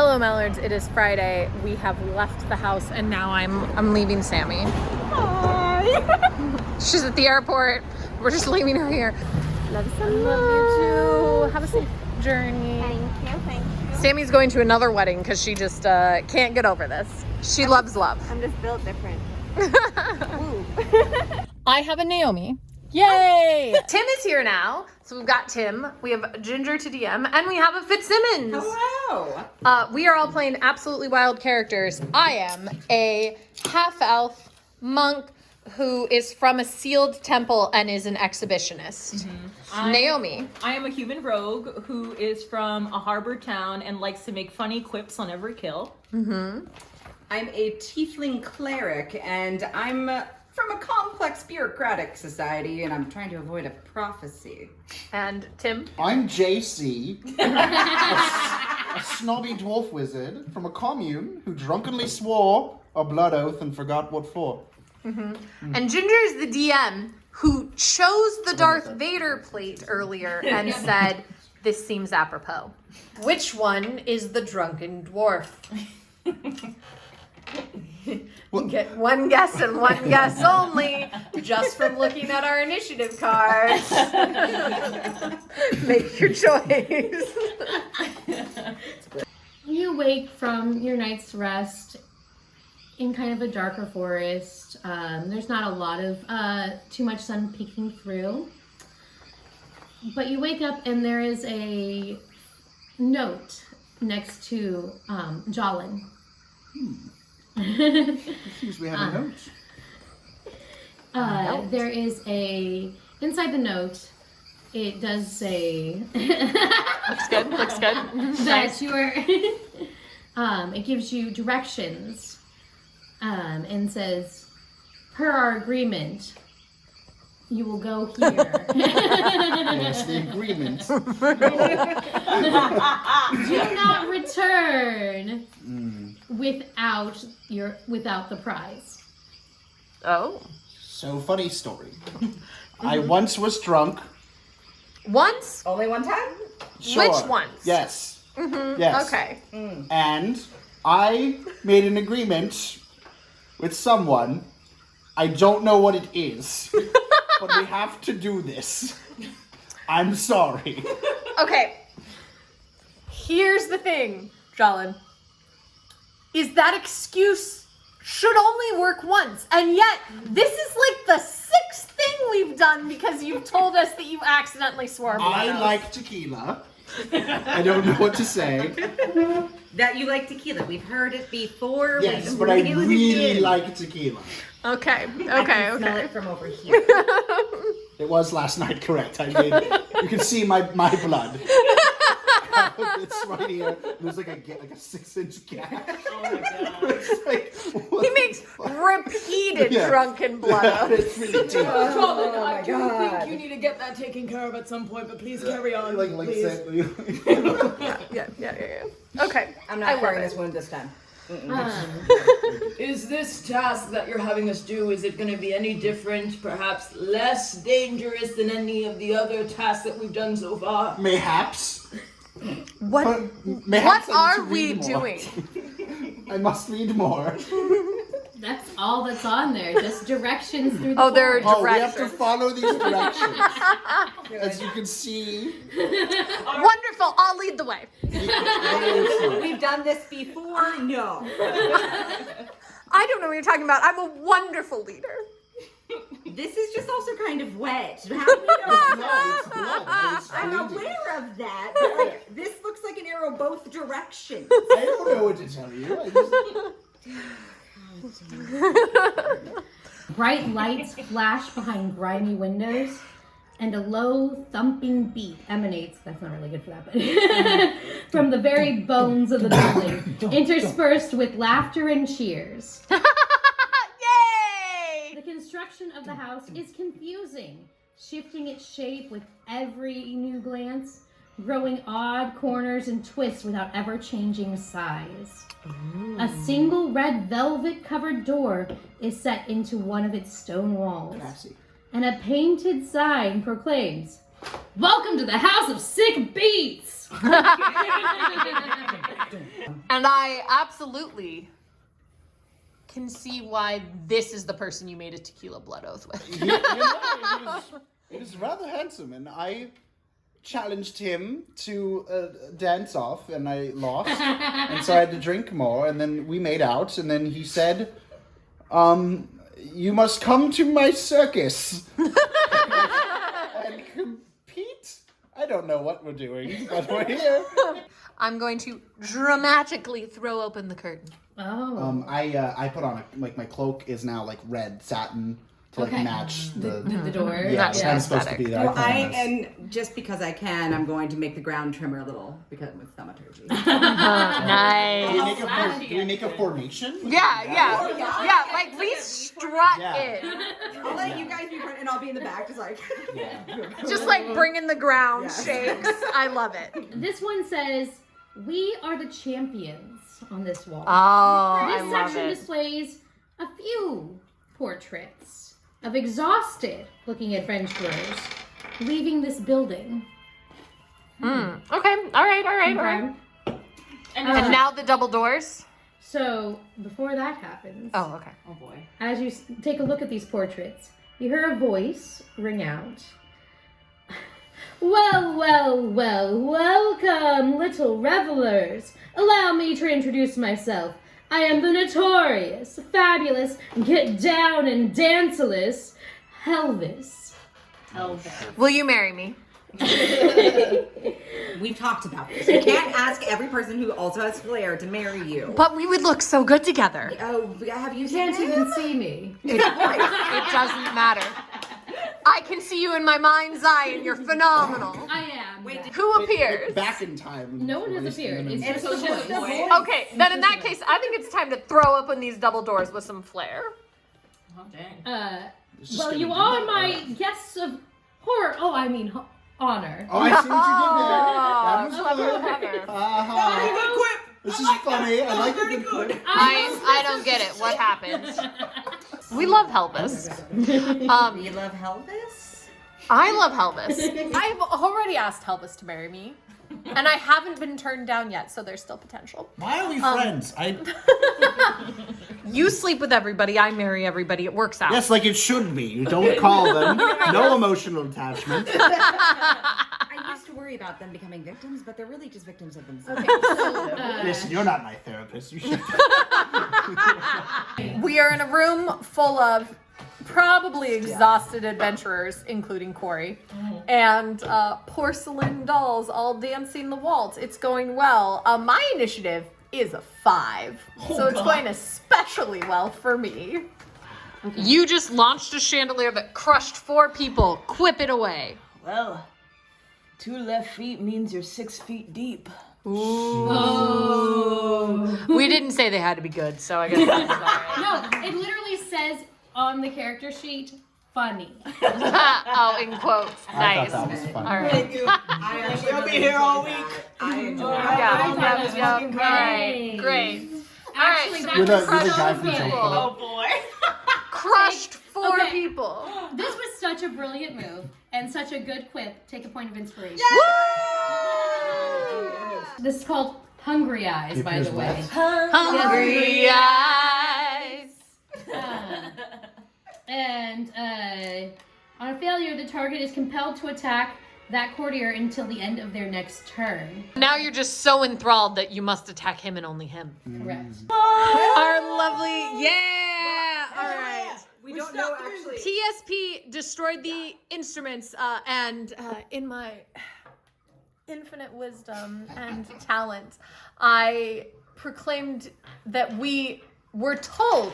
Hello, Mallards. It is Friday. We have left the house, and now I'm leaving Sammy. Hi. She's at the airport. We're just leaving her here. Love you so much. Love you too. Have a safe journey. Thank you. Sammy's going to another wedding because she just can't get over this. She loves love. I'm just built different. I have a Naomi. Yay! Tim is here now. So we've got Tim, we have Ginger to DM, and we have a Fitzsimmons. Hello! We are all playing absolutely wild characters. I am a half-elf monk who is from a sealed temple and is an exhibitionist. Naomi. I am a human rogue who is from a harbor town and likes to make funny quips on every kill. I'm a tiefling cleric, and I'm from a complex bureaucratic society, and I'm trying to avoid a prophecy. And Tim. I'm JC, a snobby dwarf wizard from a commune who drunkenly swore a blood oath and forgot what for. And Ginger is the DM who chose the Darth Vader plate earlier and said, this seems apropos. Which one is the drunken dwarf? Get one guess and one guess only, just from looking at our initiative cards. Make your choice. You wake from your night's rest in kind of a darker forest. There's not a lot of too much sun peeking through. But you wake up and there is a note next to Jolin. Seems we have a note. There is inside the note, it does say Looks good. that you are, it gives you directions and says, per our agreement, you will go here. Yes, the agreement. Do not return without the prize. Oh. So, funny story. I once was drunk. Once? Only one time? Sure. Which ones? Yes. Yes. Okay. And I made an agreement with someone. I don't know what it is, but we have to do this. I'm sorry. Okay. Here's the thing, Jolin. Is that excuse should only work once. And yet, this is like the sixth thing we've done because you've told us that you accidentally swore blood I oath. like tequila. I don't know what to say. That you like tequila. We've heard it before. Yes, We've but I reeled it really in. like tequila. Okay. I can smell it from over here. It was last night, correct. I mean, you can see my blood. It's right here. There's like a 6-inch gap. Oh my god. It's like, what He the makes fuck? repeated Yeah. drunken blood oaths. It's really deep. I do think you need to get that taken care of at some point, but please carry on, please. Yeah. Okay. I'm I not love carrying it. this wound this time. Is this task that you're having us do, is it going to be any different, perhaps less dangerous than any of the other tasks that we've done so far? Mayhaps. What? But mayhaps What I need are to we read more. doing? I must read more. That's all that's on there, just directions through the Oh, there are forest. Oh, we have to directions. follow these directions. As you can see. Wonderful. I'll lead the way. We've done this before? No. I don't know what you're talking about. I'm a wonderful leader. This is just also kind of wet. How do we know? No, it's blood. It's I'm bleeding. aware of that. But like, this looks like an arrow both directions. I don't know what to tell you. Bright lights flash behind grimy windows, and a low thumping beat emanates, that's not really good for that, but from the very bones of the building, interspersed with laughter and cheers. Yay! The construction of the house is confusing, shifting its shape with every new glance, growing odd corners and twists without ever changing size. A single red velvet covered door is set into one of its stone walls, Classy. and a painted sign proclaims, Welcome to the House of Sick Beats! And I absolutely can see why this is the person you made a tequila blood oath with. He was rather handsome, and I challenged him to dance off, and I lost, and so I had to drink more, and then we made out, and then he said, you must come to my circus and compete. I don't know what we're doing, but we're here. I'm going to dramatically throw open the curtain. Oh. I put on my cloak is now like red satin to like Okay. match the door. yeah, That's I'm supposed to be there. Well, promise. and just because I can, I'm going to make the ground trimmer a little because with thaumaturgy. Nice. Do we make a formation? Yeah, like we strut Yeah. in. I'll let you guys be front, and I'll be in the back, just like. Yeah. Just like bringing the ground Yeah. shakes. I love it. This one says, "We are the champions" on this wall. Oh, This I love section it. displays a few portraits of exhausted-looking adventurers leaving this building. Okay, all right. Okay. And now the double doors. So, before that happens, Oh, okay. Oh boy. as you take a look at these portraits, you hear a voice ring out. Well, welcome, little revelers. Allow me to introduce myself. I am the notorious, fabulous, get down and danceless Helvis. Will you marry me? We've talked about this. You can't ask every person who also has flair to marry you. But we would look so good together. Oh, have you You seen can't even see me. It doesn't matter. I can see you in my mind's eye, and you're phenomenal. I am. Wait, yes. Who appears? Back in time. No one has appeared. It's just It's the the voice. voice. Okay, then in that case, I think it's time to throw open these double doors with some flair. Oh, dang. It's just Well, gonna you be are that. my guests of horror. Oh, I mean honor. Oh, I see what you did there. That was Clever. good. Uh-huh. This is funny. I like a good quip. I don't get it. What happened? We love Helvis. You love Helvis? I love Helvis. I've already asked Helvis to marry me, and I haven't been turned down yet, so there's still potential. Why are we friends? You sleep with everybody, I marry everybody. It works out. Yes, like it should be. You don't call them. No emotional attachment. I used to worry about them becoming victims, but they're really just victims of themselves. Listen, you're not my therapist. You should. We are in a room full of probably exhausted adventurers, including Corey, and porcelain dolls all dancing the waltz. It's going well. My initiative is a 5, so it's going especially well for me. You just launched a chandelier that crushed 4 people. Quip it away. Well, 2 left feet means you're 6 feet deep. We didn't say they had to be good, so I guess that's all right. No, it literally says on the character sheet, funny. Oh, in quotes. I Nice. thought that was fun. All right. I actually We'll be here all week. I enjoy it. Yeah. Great. All Actually, right. You're that the, was you're the so guy from good. Choco. Oh boy. Crushed 4 Okay. people. This was such a brilliant move and such a good quip. Take a point of inspiration. This is called Hungry Eyes, by the way. Hungry eyes. And on a failure, the target is compelled to attack that courtier until the end of their next turn. Now you're just so enthralled that you must attack him and only him. Correct. Our lovely, yeah. All right. We don't know actually. TSP destroyed the instruments, and in my infinite wisdom and talent, I proclaimed that we were told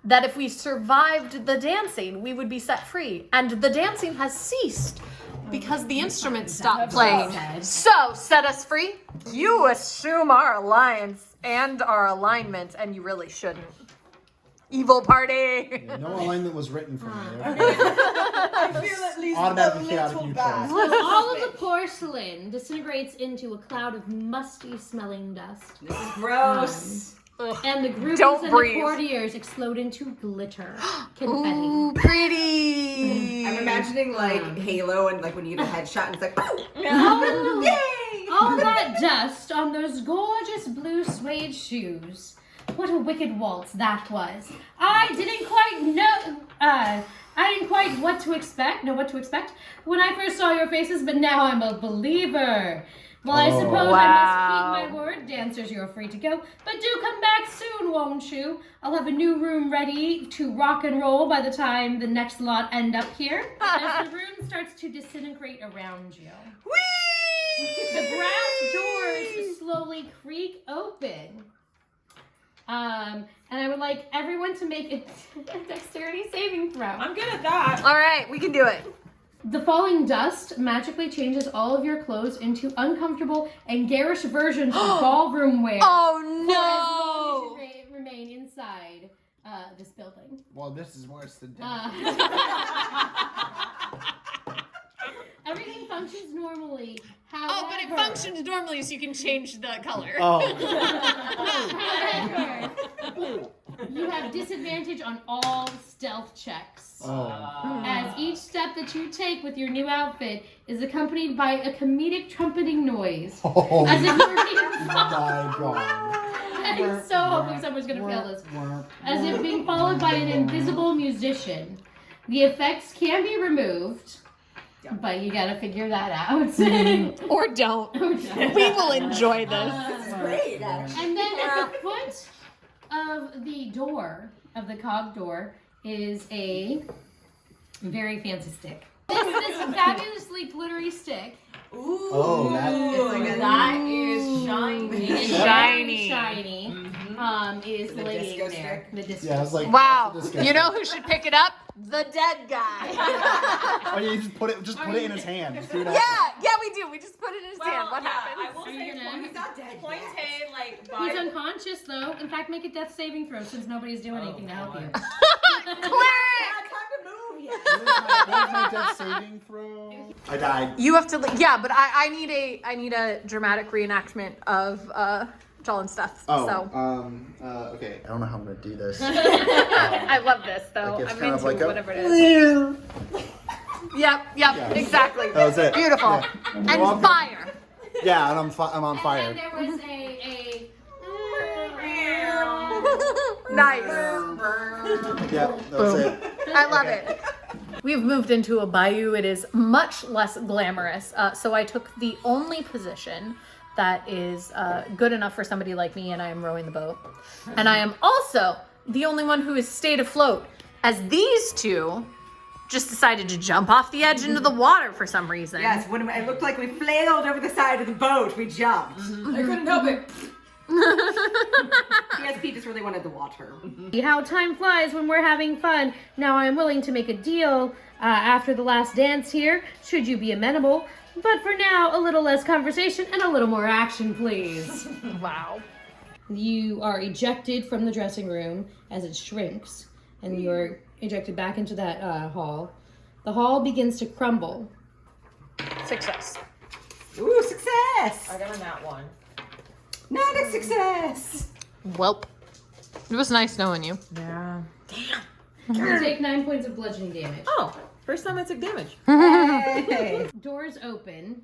that if we survived the dancing, we would be set free. And the dancing has ceased because the instruments stopped playing. So, set us free. You assume our alliance and our alignment, and you really shouldn't. Evil party. No alignment was written for me. I feel at least Automatically a chaotic little neutral. bad. All of the porcelain disintegrates into a cloud of musty smelling dust. This is gross. And the groupies Don't and breathe. the courtiers explode into glitter confetti. Ooh, pretty. I'm imagining like Halo and like when you get a headshot and it's like, boom! All that dust on those gorgeous blue suede shoes. What a wicked waltz that was. I didn't quite know what to expect when I first saw your faces, but now I'm a believer. Well, I suppose I must keep my word. Dancers, you're free to go, but do come back soon, won't you? I'll have a new room ready to rock and roll by the time the next lot end up here. As the room starts to disintegrate around you. The brass doors slowly creak open. And I would like everyone to make a dexterity saving throw. I'm good at that. All right, we can do it. The falling dust magically changes all of your clothes into uncomfortable and garish versions of ballroom wear. Oh For as long as you remain inside this building. Well, this is worse than Everything functions normally. However, Oh, but it functions normally, so you can change the color. However, you have disadvantage on all stealth checks. As each step that you take with your new outfit is accompanied by a comedic trumpeting noise. Oh As if you're being my god. I'm so hoping someone's gonna fail this. As if being followed by an invisible musician. The effects can be removed, but you gotta figure that out. Or don't. We will enjoy this. Great, actually. And then at the foot of the door, of the cog door, is a very fancy stick. This fabulously glittery stick. Oh, That is shiny. It's Shiny. very shiny. Is The laying disco there. stick? The disco Yeah, I was like, Wow. that's disgusting. You know who should pick it up? The dead guy. Oh, yeah, you just put it in his hand. Just do it out. Yeah, we do. We just put it in his hand. What I happens? will Are you say gonna- He's not dead Point yet. A, like, He's by unconscious though. In fact, make a death saving throw since nobody's doing anything to help you. Cleric! Time to move yet. What is my death saving throw? I died. You have to. Yeah, but I need a dramatic reenactment of Jolin's stuff. So Okay. I don't know how I'm gonna do this. I love this though. Like it's I'm kind of into like a- whatever it is. Yep, exactly. That was it. Beautiful. Yeah. And Welcome. fire. Yeah, and I'm on And fire. then there was Nice. Yeah, that's it. I love it. We've moved into a bayou. It is much less glamorous. So I took the only position that is good enough for somebody like me, and I am rowing the boat. And I am also the only one who has stayed afloat, as these two just decided to jump off the edge into the water for some reason. Yes, when it looked like we flailed over the side of the boat, we jumped. I couldn't help it. PSP just really wanted the water. How time flies when we're having fun. Now I am willing to make a deal after the last dance here, should you be amenable. But for now, a little less conversation and a little more action, please. Wow. You are ejected from the dressing room as it shrinks, and you're ejected back into that hall. The hall begins to crumble. Success. Ooh, success! I got a nat one. Not a success! Welp. It was nice knowing you. Yeah. You take 9 points of bludgeoning damage. Oh, first time I took damage. Hey. Doors open.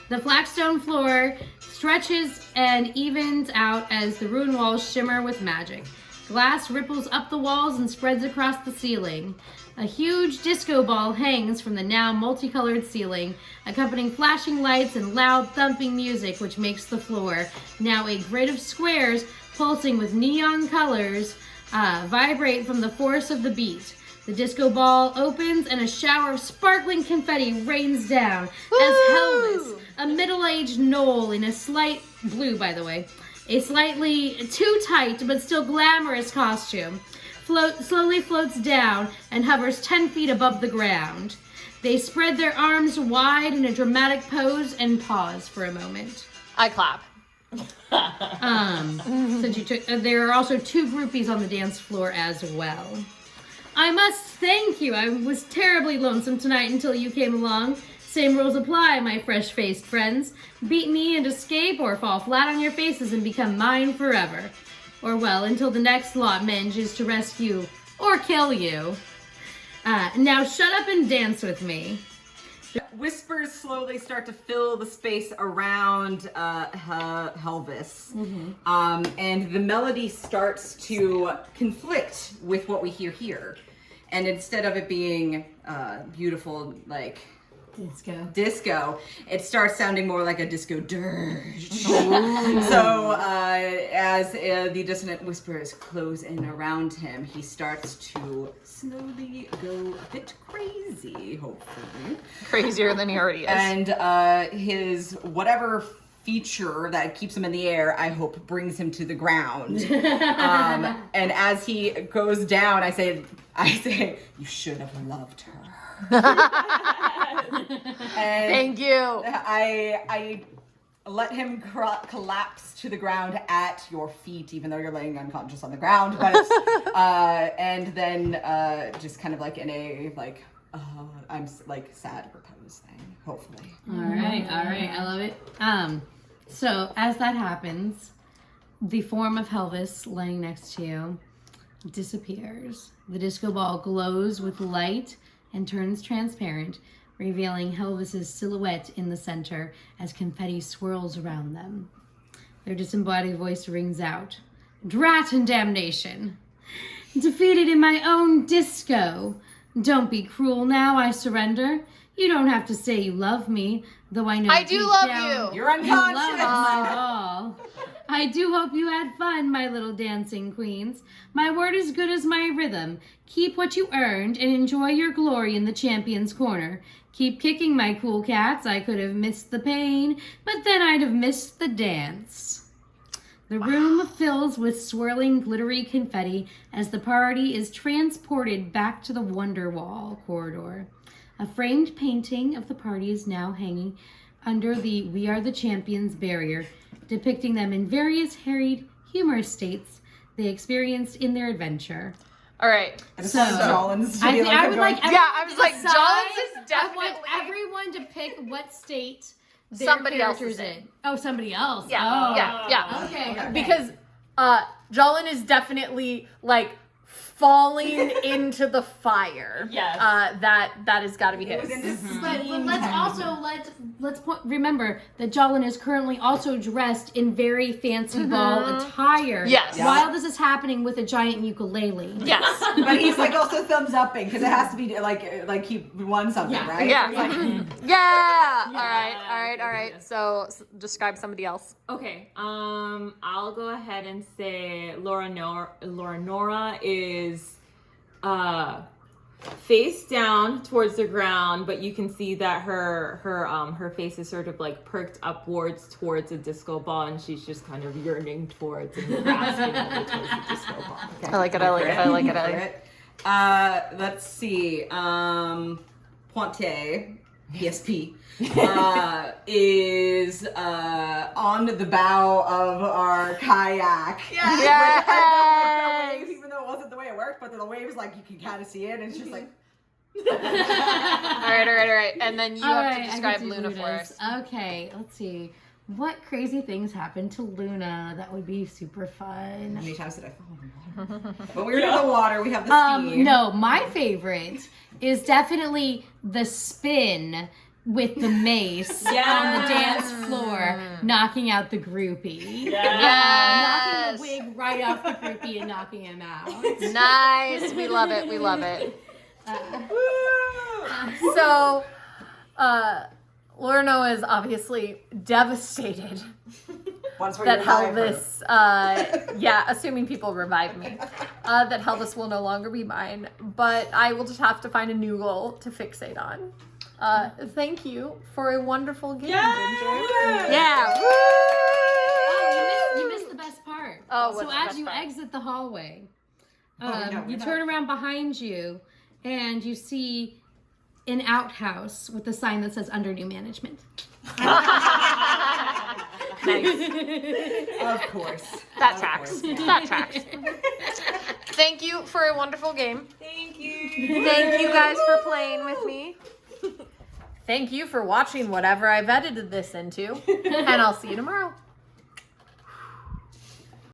The flagstone floor stretches and evens out as the ruined walls shimmer with magic. Glass ripples up the walls and spreads across the ceiling. A huge disco ball hangs from the now multicolored ceiling, accompanying flashing lights and loud thumping music, which makes the floor, now a grid of squares pulsing with neon colors, vibrate from the force of the beat. The disco ball opens and a shower of sparkling confetti rains down as Helvis, a middle-aged gnoll in a slight blue, by the way, a slightly too tight but still glamorous costume, slowly floats down and hovers 10 feet above the ground. They spread their arms wide in a dramatic pose and pause for a moment. I clap. Since you took, there are also 2 groupies on the dance floor as well. I must thank you. I was terribly lonesome tonight until you came along. Same rules apply, my fresh-faced friends. Beat me and escape, or fall flat on your faces and become mine forever. Or, well, until the next lot manages to rescue or kill you. Now shut up and dance with me. Whispers slowly start to fill the space around Helvis. And the melody starts to conflict with what we hear here. And instead of it being beautiful, like disco, it starts sounding more like a disco dirge. So as the dissonant whispers close in around him, he starts to slowly go a bit crazy, hopefully. Crazier than he already is. And his whatever feature that keeps him in the air, I hope brings him to the ground. And as he goes down, I say, you should have loved her. And Thank you. I let him collapse to the ground at your feet, even though you're laying unconscious on the ground. But and then just kind of like in a like I'm like sad repose thing, hopefully. All right, I love it. So as that happens, the form of Helvis laying next to you disappears. The disco ball glows with light and turns transparent, revealing Helvis's silhouette in the center as confetti swirls around them. Their disembodied voice rings out. Drat and damnation! Defeated in my own disco! Don't be cruel now, I surrender. You don't have to say you love me, though I know I do deep love down you. You're unconscious. love my ball. I do hope you had fun, my little dancing queens. My word is good as my rhythm. Keep what you earned and enjoy your glory in the champion's corner. Keep kicking, my cool cats. I could have missed the pain, but then I'd have missed the dance. The room fills with swirling, glittery confetti as the party is transported back to the Wonderwall corridor. A framed painting of the party is now hanging under the We Are the Champions barrier, depicting them in various harried, humorous states they experienced in their adventure. All right. So, Jollins to I be think I would like everyone Yeah, I was to like, decide- Jollins is I want definitely- everyone to pick what state their Somebody else character's is in. Oh, somebody else. Yeah, Oh. yeah. Okay. Because Jolin is definitely like falling into the fire. Yes. That has got to be his. But let's also remember that Jolin is currently also dressed in very fancy ball attire. Yes. Yeah. While this is happening with a giant ukulele. Yes. But he's like also thumbs upping because it has to be like he won something, Yeah. right? Yeah. He's like, Yeah. All right. So describe somebody else. Okay, I'll go ahead and say Laura Nora is face down towards the ground, but you can see that her face is sort of like perked upwards towards a disco ball, and she's just kind of yearning towards and grasping over towards the disco ball. I like it. Let's see. Pointe, PSP, is on the bow of our kayak. Yes. Even though it wasn't the way it worked, but the waves, like, you can kind of see it, and it's just like... All right. And then you have to describe Luna for us. Okay, let's see. What crazy things happened to Luna that would be super fun? How many times did I fall in the water? But we're in the water, we have the ski. No, my favorite is definitely the spin with the mace on the dance floor, knocking out the groupie. Knocking the wig right off the groupie and knocking him out. Nice. We love it. So, Lorno is obviously devastated that Helvis, assuming people revive me, that Helvis will no longer be mine, but I will just have to find a new goal to fixate on. Thank you for a wonderful game, Ginger. Yeah. Oh, you missed the best part. Oh, so what's the as best you part? exit the hallway, no, you turn around behind you and you see an outhouse with a sign that says under new management. Of course. That tracks. Thank you for a wonderful game. Thank you. Thank you guys for playing with me. Thank you for watching whatever I've edited this into, and I'll see you tomorrow.